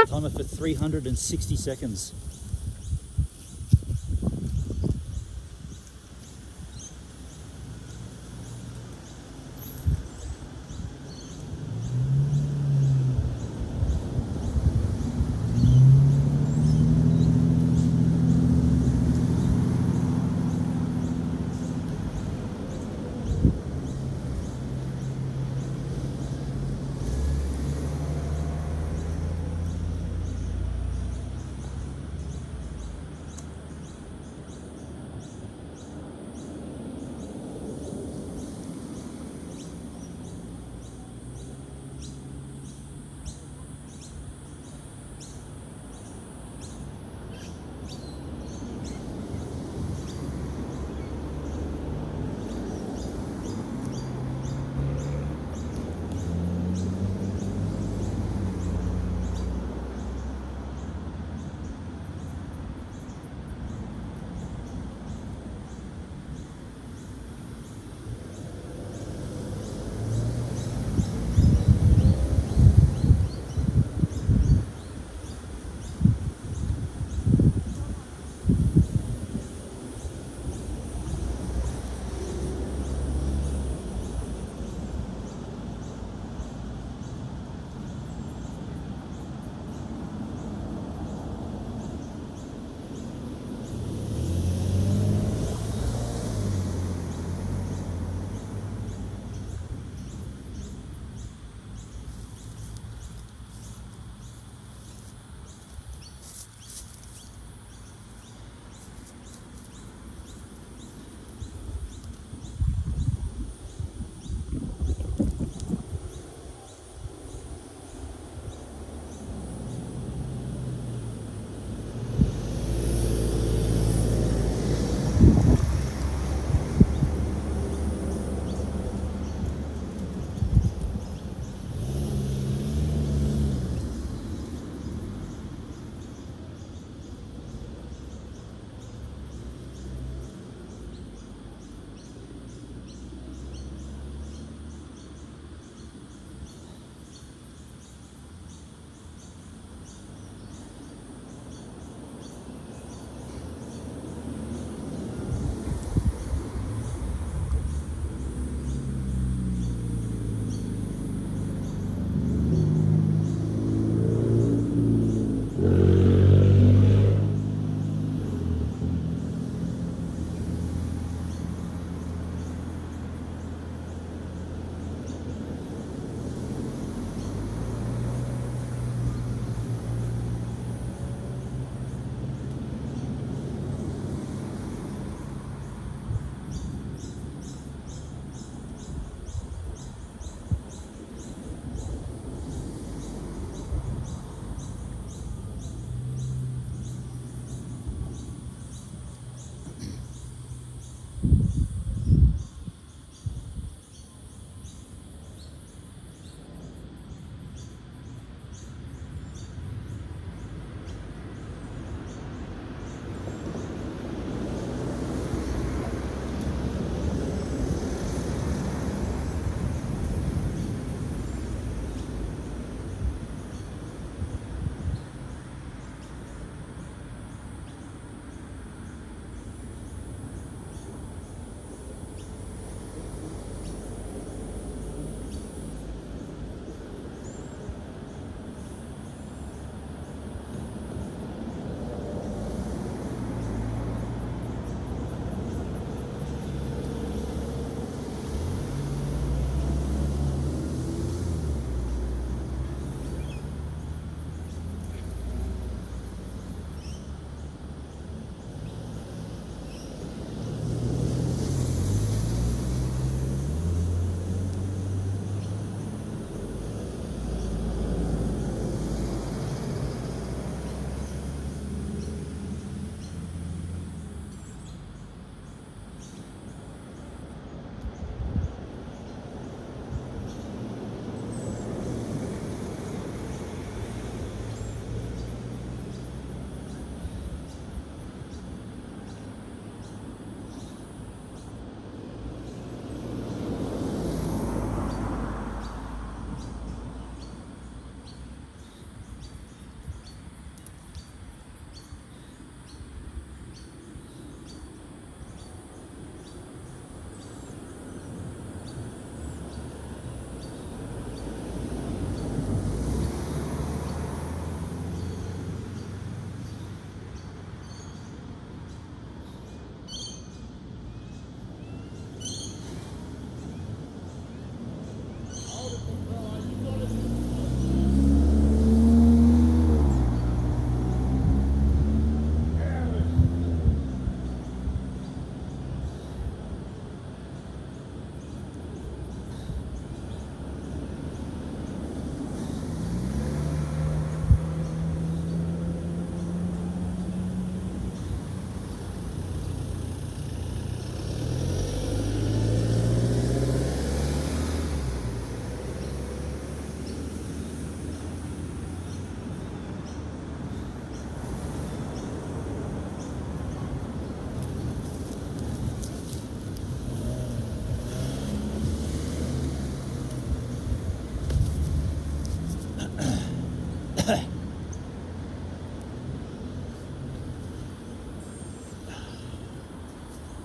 Timer for 360 seconds.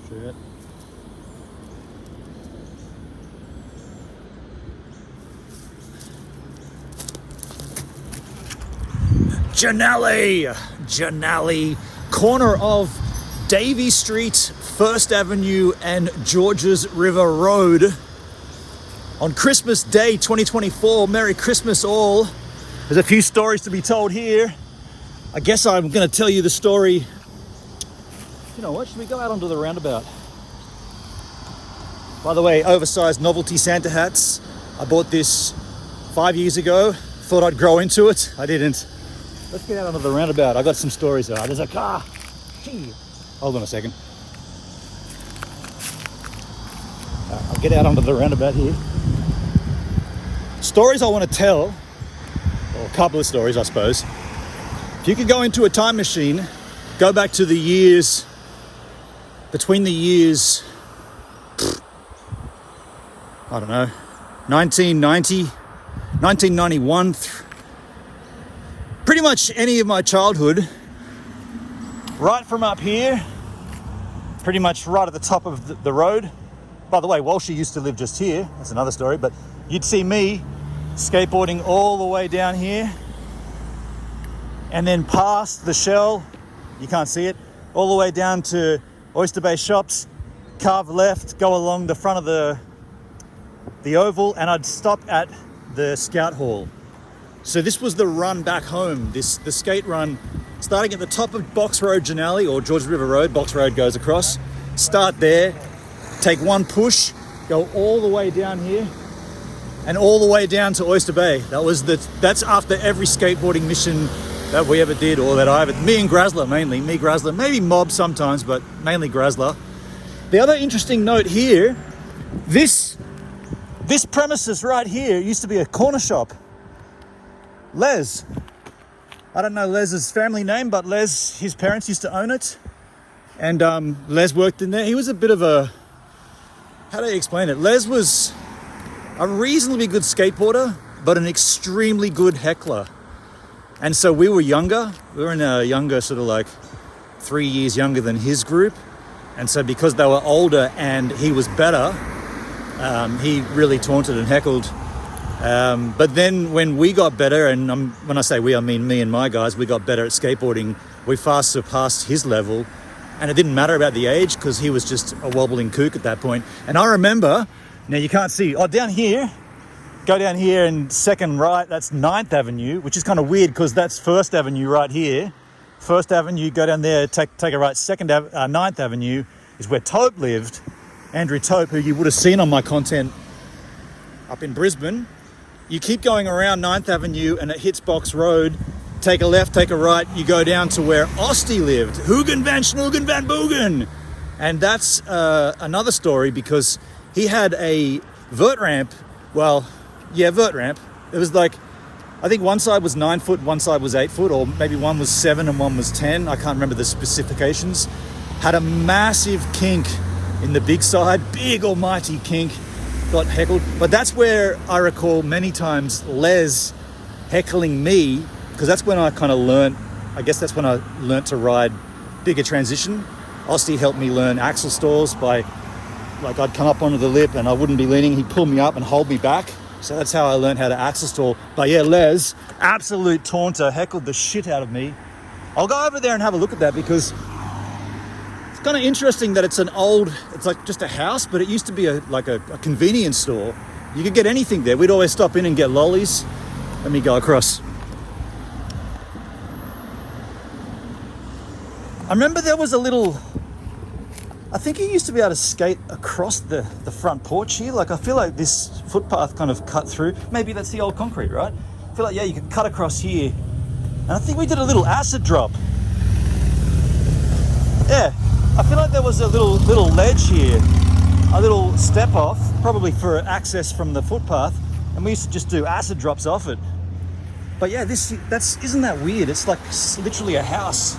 Shit. Jannali, corner of Davey Street, 1st Avenue and Georges River Road. On Christmas Day 2024, Merry Christmas all. There's a few stories to be told here. I guess I'm going to tell you the story. You know what, should we go out onto the roundabout? By the way, oversized novelty Santa hats. I bought this 5 years ago. Thought I'd grow into it. I didn't. Let's get out onto the roundabout. I got some stories. There's a car. Gee. Hold on a second. I'll get out onto the roundabout here. Stories I want to tell, or a couple of stories I suppose. If you could go into a time machine, go back to the years, between the years, I don't know, 1990, 1991, pretty much any of my childhood, right from up here, pretty much right at the top of the road. By the way, Walshy used to live just here. That's another story, but you'd see me skateboarding all the way down here and then past the Shell, you can't see it, all the way down to Oyster Bay Shops, carve left, go along the front of the oval, and I'd stop at the Scout Hall. So this was the run back home, the skate run, starting at the top of Box Road, Jannali, or Georges River Road. Box Road goes across. Start there, take one push, go all the way down here, and all the way down to Oyster Bay. That's after every skateboarding mission that we ever did, or that I ever. Me and Grazler mainly. Me, Grazler, maybe Mob sometimes, but mainly Grazler. The other interesting note here, this premises right here used to be a corner shop. Les. I don't know Les's family name, but Les, his parents used to own it. And Les worked in there. He was a bit of a, how do you explain it? Les was a reasonably good skateboarder, but an extremely good heckler. And so we were younger. We were in a younger, sort of like 3 years younger than his group. And so because they were older and he was better, he really taunted and heckled. But then when we got better, and when I say we, I mean me and my guys, we got better at skateboarding, we fast surpassed his level. And it didn't matter about the age because he was just a wobbling kook at that point. And I remember, now you can't see, go down here and second right, that's 9th Avenue, which is kind of weird because that's 1st Avenue right here. 1st Avenue, go down there, take a right, 9th Avenue is where Tope lived. Andrew Tope, who you would have seen on my content up in Brisbane. You keep going around 9th Avenue and it hits Box Road. Take a left, take a right, you go down to where Ostie lived. Hoogen van Schnoegen van Boegen. And that's another story because he had a vert ramp. Vert ramp. It was like, I think one side was 9 foot, one side was 8 foot, or maybe one was 7 and one was 10. I can't remember the specifications. Had a massive kink in the big side, big almighty kink. Got heckled. But that's where I recall many times Les heckling me, because that's when I kind of learned, I guess that's when I learned to ride bigger transition. Ostie helped me learn axle stalls by, like, I'd come up onto the lip and I wouldn't be leaning, he'd pull me up and hold me back. So that's how I learned how to axle stall. But yeah, Les, absolute taunter, heckled the shit out of me. I'll go over there and have a look at that because it's kind of interesting that it's like just a house, but it used to be a convenience store. You could get anything there. We'd always stop in and get lollies. Let me go across. I remember there was I think you used to be able to skate across the front porch here. Like, I feel like this footpath kind of cut through. Maybe that's the old concrete, right? I feel like, yeah, you could cut across here. And I think we did a little acid drop. Yeah, I feel like there was a little ledge here, a little step off, probably for access from the footpath. And we used to just do acid drops off it. But yeah, isn't that weird? It's like literally a house.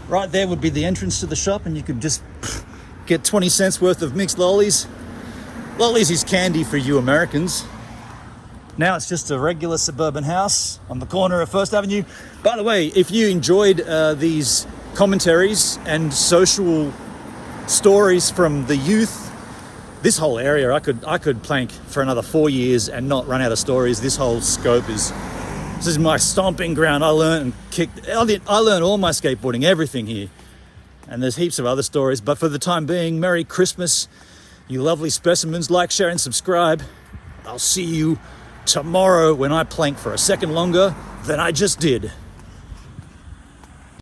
Right there would be the entrance to the shop and you could just get 20 cents worth of mixed lollies. Lollies is candy for you Americans. Now it's just a regular suburban house on the corner of 1st Avenue. By the way, if you enjoyed these commentaries and social stories from the youth. This whole area, I could plank for another 4 years and not run out of stories. This whole scope this is my stomping ground. I learned all my skateboarding, everything here. And there's heaps of other stories, but for the time being, Merry Christmas, you lovely specimens. Like, share, and subscribe. I'll see you tomorrow when I plank for a second longer than I just did.